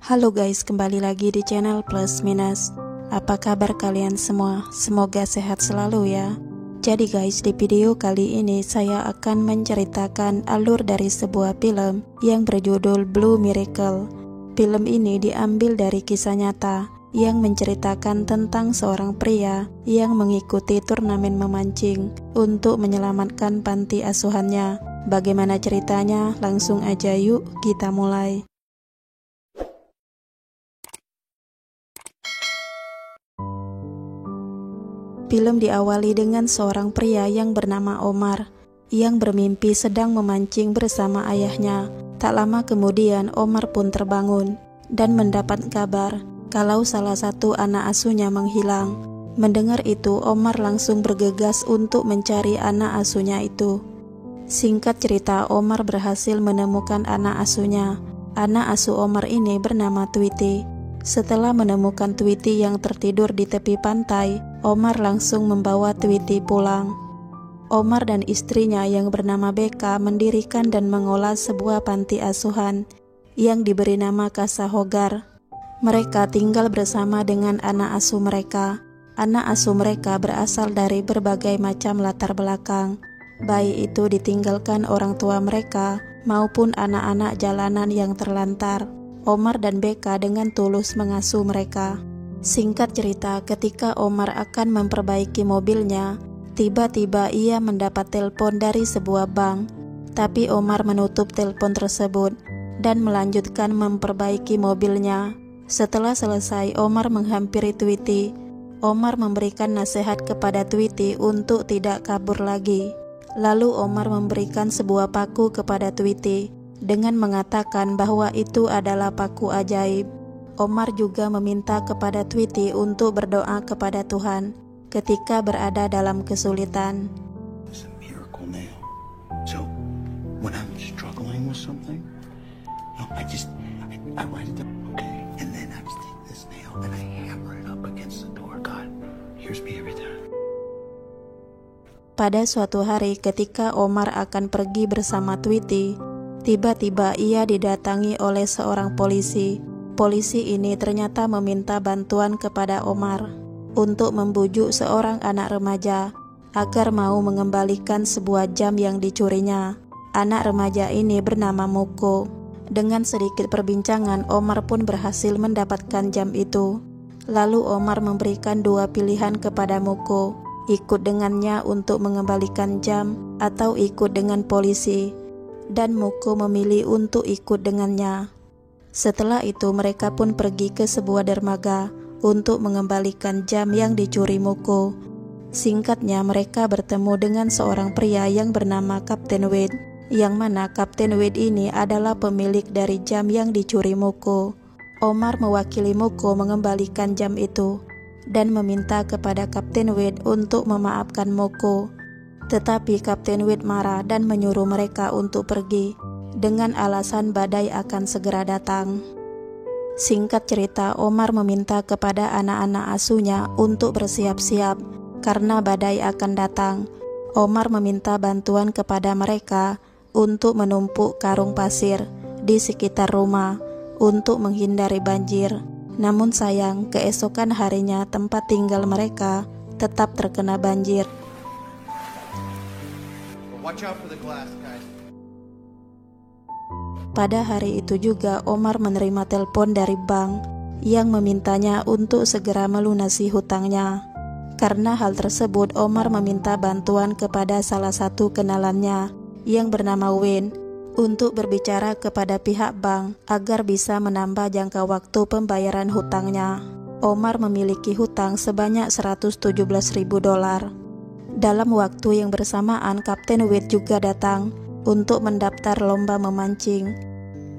Halo guys, kembali lagi di channel Plus Minus. Apa kabar kalian semua? Semoga sehat selalu ya. Jadi guys, di video kali ini saya akan menceritakan alur dari sebuah film yang berjudul Blue Miracle. Film ini diambil dari kisah nyata yang menceritakan tentang seorang pria yang mengikuti turnamen memancing untuk menyelamatkan panti asuhannya. Bagaimana ceritanya? Langsung aja yuk kita mulai. Film diawali dengan seorang pria yang bernama Omar yang bermimpi sedang memancing bersama ayahnya. Tak lama kemudian Omar pun terbangun dan mendapat kabar kalau salah satu anak asuhnya menghilang. Mendengar itu, Omar langsung bergegas untuk mencari anak asuhnya itu. Singkat cerita, Omar berhasil menemukan anak asuhnya. Anak asuh Omar ini bernama Tweety. Setelah menemukan Tweety yang tertidur di tepi pantai, Omar langsung membawa Tweety pulang. Omar dan istrinya yang bernama Becca mendirikan dan mengolah sebuah panti asuhan yang diberi nama Casa Hogar. Mereka tinggal bersama dengan anak asuh mereka. Anak asuh mereka berasal dari berbagai macam latar belakang, baik itu ditinggalkan orang tua mereka maupun anak-anak jalanan yang terlantar. Omar dan Becca dengan tulus mengasuh mereka. Singkat cerita, ketika Omar akan memperbaiki mobilnya, tiba-tiba ia mendapat telepon dari sebuah bank. Tapi Omar menutup telepon tersebut dan melanjutkan memperbaiki mobilnya. Setelah selesai, Omar menghampiri Tweety. Omar memberikan nasihat kepada Tweety untuk tidak kabur lagi. Lalu Omar memberikan sebuah paku kepada Tweety dengan mengatakan bahwa itu adalah paku ajaib. Omar juga meminta kepada Tweety untuk berdoa kepada Tuhan ketika berada dalam kesulitan. It's a miracle nail. So when I'm struggling with something, I write it down, okay, and then I just take this nail and I hammer it up against the door. God hears me every time. Pada suatu hari ketika Omar akan pergi bersama Tweety, tiba-tiba ia didatangi oleh seorang polisi. Polisi ini ternyata meminta bantuan kepada Omar untuk membujuk seorang anak remaja agar mau mengembalikan sebuah jam yang dicurinya. Anak remaja ini bernama Muko. Dengan sedikit perbincangan, Omar pun berhasil mendapatkan jam itu. Lalu Omar memberikan dua pilihan kepada Muko, ikut dengannya untuk mengembalikan jam atau ikut dengan polisi. Dan Muko memilih untuk ikut dengannya. Setelah itu mereka pun pergi ke sebuah dermaga untuk mengembalikan jam yang dicuri Muko. Singkatnya mereka bertemu dengan seorang pria yang bernama Kapten Wade, yang mana Kapten Wade ini adalah pemilik dari jam yang dicuri Muko. Omar mewakili Muko mengembalikan jam itu dan meminta kepada Kapten Wade untuk memaafkan Muko. Tetapi Kapten Wade marah dan menyuruh mereka untuk pergi dengan alasan badai akan segera datang. Singkat cerita, Omar meminta kepada anak-anak asuhnya untuk bersiap-siap karena badai akan datang. Omar meminta bantuan kepada mereka untuk menumpuk karung pasir di sekitar rumah untuk menghindari banjir. Namun sayang, keesokan harinya tempat tinggal mereka tetap terkena banjir. Watch out for the glass, guys. Pada hari itu juga Omar menerima telepon dari bank yang memintanya untuk segera melunasi hutangnya. Karena hal tersebut, Omar meminta bantuan kepada salah satu kenalannya yang bernama Wayne untuk berbicara kepada pihak bank agar bisa menambah jangka waktu pembayaran hutangnya. Omar memiliki hutang sebanyak $117.000. Dalam waktu yang bersamaan, Kapten Wade juga datang untuk mendaftar lomba memancing,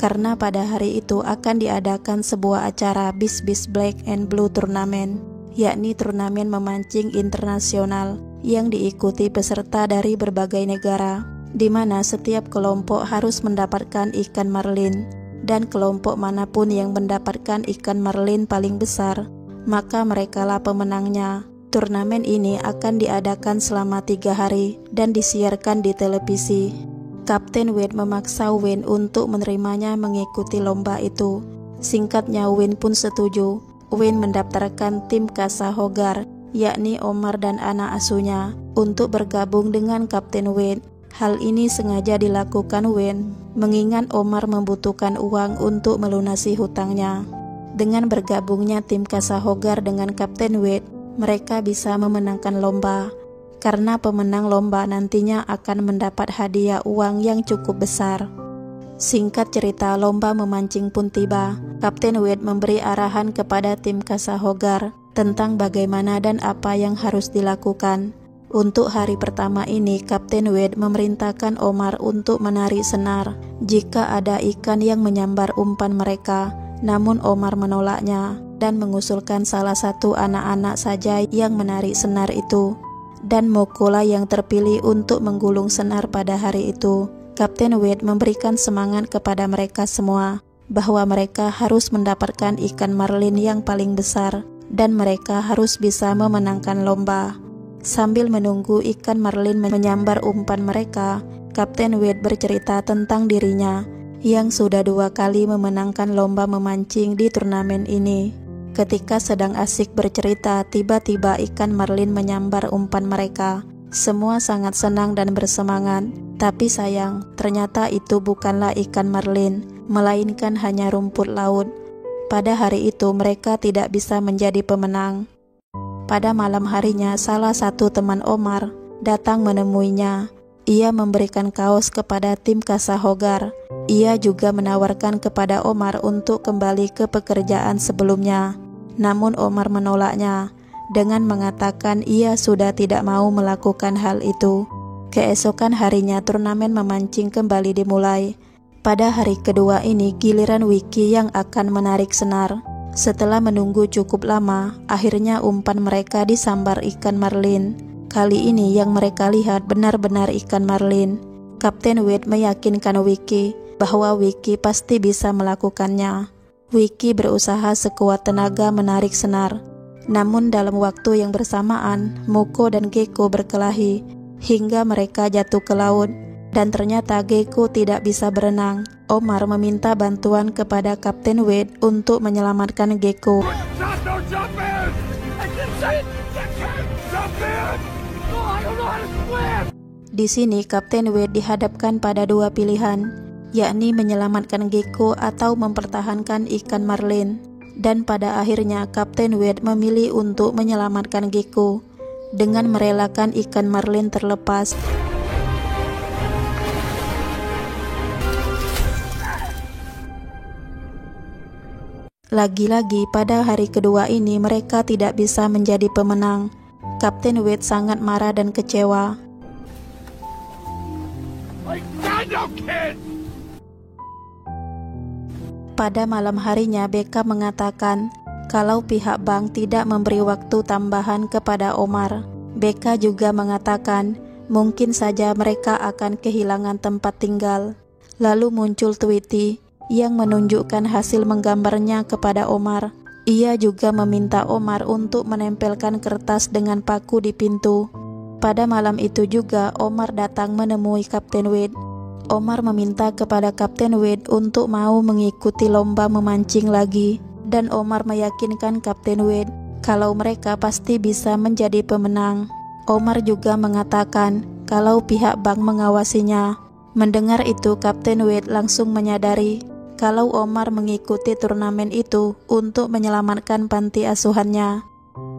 karena pada hari itu akan diadakan sebuah acara Bis Black and Blue Tournament, yakni turnamen memancing internasional yang diikuti peserta dari berbagai negara, di mana setiap kelompok harus mendapatkan ikan marlin, dan kelompok manapun yang mendapatkan ikan marlin paling besar, maka merekalah pemenangnya. Turnamen ini akan diadakan selama 3 hari dan disiarkan di televisi. Kapten Wade memaksa Wayne untuk menerimanya mengikuti lomba itu Singkatnya Wayne pun setuju. Wayne mendaftarkan tim Casahogar, yakni Omar dan anak asuhnya, untuk bergabung dengan Kapten Wade. Hal ini sengaja dilakukan Wayne mengingat Omar membutuhkan uang untuk melunasi hutangnya. Dengan bergabungnya tim Casahogar dengan Kapten Wade, mereka bisa memenangkan lomba. Karena pemenang lomba nantinya akan mendapat hadiah uang yang cukup besar. Singkat cerita, lomba memancing pun tiba. Kapten Wade memberi arahan kepada tim Casahogar tentang bagaimana dan apa yang harus dilakukan. Untuk hari pertama ini, Kapten Wade memerintahkan Omar untuk menarik senar jika ada ikan yang menyambar umpan mereka. Namun Omar menolaknya dan mengusulkan salah satu anak-anak saja yang menarik senar itu. Dan Mokola yang terpilih untuk menggulung senar pada hari itu. Kapten Wade memberikan semangat kepada mereka semua bahwa mereka harus mendapatkan ikan marlin yang paling besar dan mereka harus bisa memenangkan lomba. Sambil menunggu ikan marlin menyambar umpan mereka, Kapten Wade bercerita tentang dirinya yang sudah 2 kali memenangkan lomba memancing di turnamen ini. Ketika sedang asik bercerita, tiba-tiba ikan marlin menyambar umpan mereka. Semua sangat senang dan bersemangat, tapi sayang, ternyata itu bukanlah ikan marlin, melainkan hanya rumput laut. Pada hari itu mereka tidak bisa menjadi pemenang. Pada malam harinya, salah satu teman Omar datang menemuinya. Ia memberikan kaos kepada tim Casahogar. Ia juga menawarkan kepada Omar untuk kembali ke pekerjaan sebelumnya. Namun Omar menolaknya dengan mengatakan ia sudah tidak mau melakukan hal itu. Keesokan harinya turnamen memancing kembali dimulai. Pada hari kedua ini giliran Wiki yang akan menarik senar. Setelah menunggu cukup lama, akhirnya umpan mereka disambar ikan marlin. Kali ini yang mereka lihat benar-benar ikan marlin. Kapten Wade meyakinkan Wiki bahwa Wiki pasti bisa melakukannya. Wiki berusaha sekuat tenaga menarik senar. Namun dalam waktu yang bersamaan, Moko dan Gecko berkelahi hingga mereka jatuh ke laut. Dan ternyata Gecko tidak bisa berenang. Omar meminta bantuan kepada Kapten Wade untuk menyelamatkan Gecko. Di sini Kapten Wade dihadapkan pada 2 pilihan, yakni menyelamatkan Gecko atau mempertahankan ikan marlin. Dan pada akhirnya Kapten Wade memilih untuk menyelamatkan Gecko dengan merelakan ikan marlin terlepas. Lagi-lagi pada hari kedua ini mereka tidak bisa menjadi pemenang. Kapten Wade sangat marah dan kecewa. Pada malam harinya Becca mengatakan kalau pihak bank tidak memberi waktu tambahan kepada Omar. Becca juga mengatakan mungkin saja mereka akan kehilangan tempat tinggal. Lalu muncul Tweety yang menunjukkan hasil menggambarnya kepada Omar. Ia juga meminta Omar untuk menempelkan kertas dengan paku di pintu. Pada malam itu juga Omar datang menemui Kapten Wade. Omar meminta kepada Kapten Wade untuk mau mengikuti lomba memancing lagi. Dan Omar meyakinkan Kapten Wade kalau mereka pasti bisa menjadi pemenang. Omar juga mengatakan kalau pihak bank mengawasinya. Mendengar itu Kapten Wade langsung menyadari kalau Omar mengikuti turnamen itu untuk menyelamatkan panti asuhannya.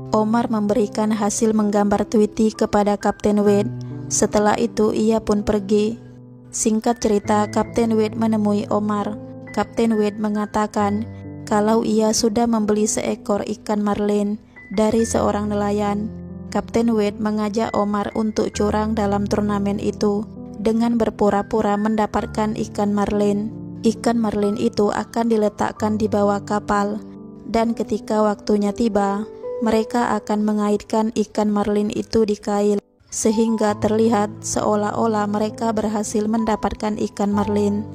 Omar memberikan hasil menggambar Tweety kepada Kapten Wade. Setelah itu ia pun pergi. Singkat cerita, Kapten Wade menemui Omar. Kapten Wade mengatakan kalau ia sudah membeli seekor ikan marlin dari seorang nelayan. Kapten Wade mengajak Omar untuk curang dalam turnamen itu dengan berpura-pura mendapatkan ikan marlin. Ikan marlin itu akan diletakkan di bawah kapal, dan ketika waktunya tiba, mereka akan mengaitkan ikan marlin itu di kail, sehingga terlihat seolah-olah mereka berhasil mendapatkan ikan marlin.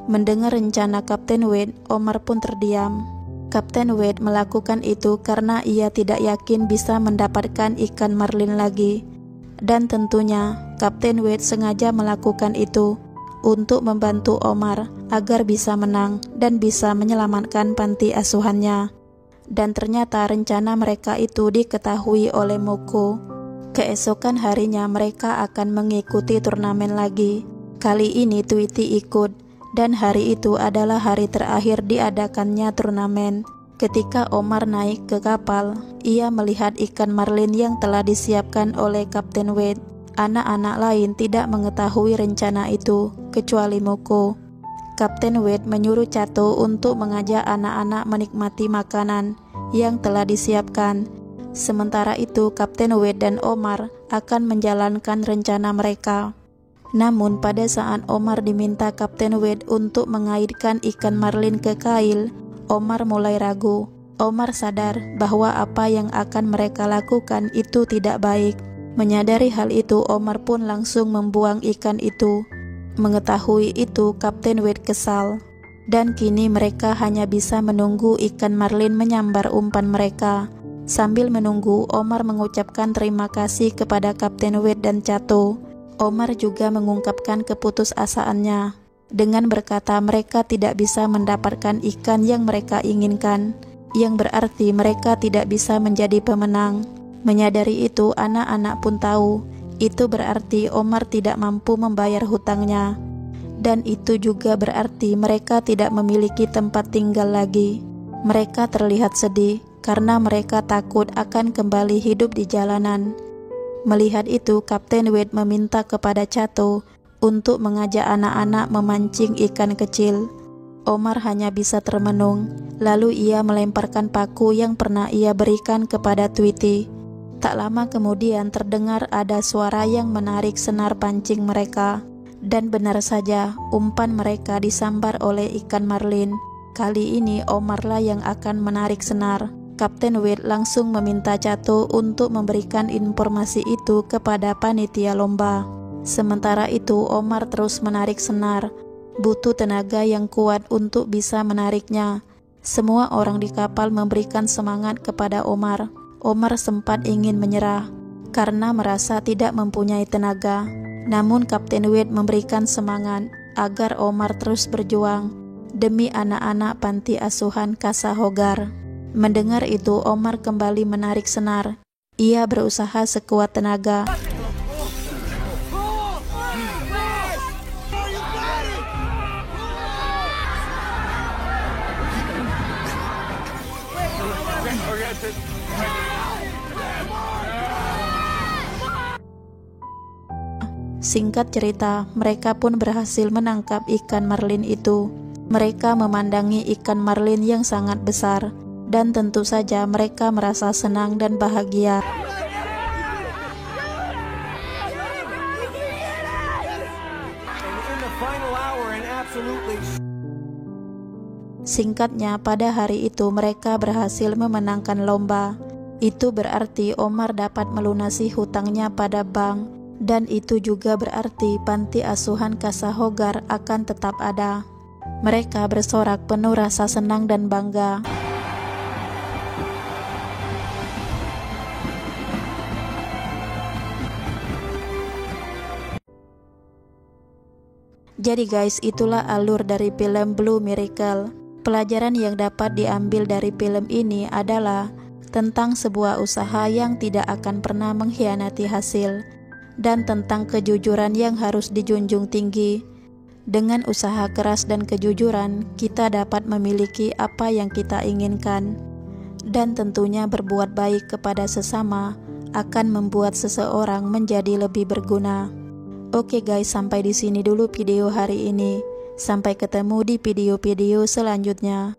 Mendengar rencana Kapten Wade, Omar pun terdiam. Kapten Wade melakukan itu karena ia tidak yakin bisa mendapatkan ikan marlin lagi. Dan tentunya Kapten Wade sengaja melakukan itu untuk membantu Omar agar bisa menang dan bisa menyelamatkan panti asuhannya. Dan ternyata rencana mereka itu diketahui oleh Moko. Keesokan harinya mereka akan mengikuti turnamen lagi. Kali ini Tweety ikut, dan hari itu adalah hari terakhir diadakannya turnamen. Ketika Omar naik ke kapal, ia melihat ikan marlin yang telah disiapkan oleh Kapten Wade. Anak-anak lain tidak mengetahui rencana itu, kecuali Moko. Kapten Wade menyuruh Cato untuk mengajak anak-anak menikmati makanan yang telah disiapkan. Sementara itu, Kapten Wade dan Omar akan menjalankan rencana mereka. Namun pada saat Omar diminta Kapten Wade untuk mengaitkan ikan marlin ke kail, Omar mulai ragu. Omar sadar bahwa apa yang akan mereka lakukan itu tidak baik. Menyadari hal itu, Omar pun langsung membuang ikan itu. Mengetahui itu, Kapten Wade kesal. Dan kini mereka hanya bisa menunggu ikan marlin menyambar umpan mereka. Sambil menunggu, Omar mengucapkan terima kasih kepada Kapten Wade dan Cato. Omar juga mengungkapkan keputusasaannya dengan berkata mereka tidak bisa mendapatkan ikan yang mereka inginkan, yang berarti mereka tidak bisa menjadi pemenang. Menyadari itu, anak-anak pun tahu itu berarti Omar tidak mampu membayar hutangnya, dan itu juga berarti mereka tidak memiliki tempat tinggal lagi. Mereka terlihat sedih karena mereka takut akan kembali hidup di jalanan. Melihat itu, Kapten Wade meminta kepada Cato untuk mengajak anak-anak memancing ikan kecil. Omar hanya bisa termenung, lalu ia melemparkan paku yang pernah ia berikan kepada Tweety. Tak lama kemudian terdengar ada suara yang menarik senar pancing mereka. Dan benar saja, umpan mereka disambar oleh ikan marlin. Kali ini Omarlah yang akan menarik senar. Kapten Wade langsung meminta Cato untuk memberikan informasi itu kepada panitia lomba. Sementara itu Omar terus menarik senar. Butuh tenaga yang kuat untuk bisa menariknya. Semua orang di kapal memberikan semangat kepada Omar. Omar sempat ingin menyerah karena merasa tidak mempunyai tenaga. Namun Kapten Wade memberikan semangat agar Omar terus berjuang demi anak-anak panti asuhan Casahogar. Mendengar itu, Omar kembali menarik senar. Ia berusaha sekuat tenaga. Singkat cerita, mereka pun berhasil menangkap ikan marlin itu. Mereka memandangi ikan marlin yang sangat besar, dan tentu saja mereka merasa senang dan bahagia. Singkatnya, pada hari itu mereka berhasil memenangkan lomba. Itu berarti Omar dapat melunasi hutangnya pada bank. Dan itu juga berarti panti asuhan Casahogar akan tetap ada. Mereka bersorak penuh rasa senang dan bangga. Jadi guys, itulah alur dari film Blue Miracle. Pelajaran yang dapat diambil dari film ini adalah tentang sebuah usaha yang tidak akan pernah mengkhianati hasil, dan tentang kejujuran yang harus dijunjung tinggi. Dengan usaha keras dan kejujuran, kita dapat memiliki apa yang kita inginkan. Dan tentunya berbuat baik kepada sesama akan membuat seseorang menjadi lebih berguna. Oke guys, sampai di sini dulu video hari ini. Sampai ketemu di video-video selanjutnya.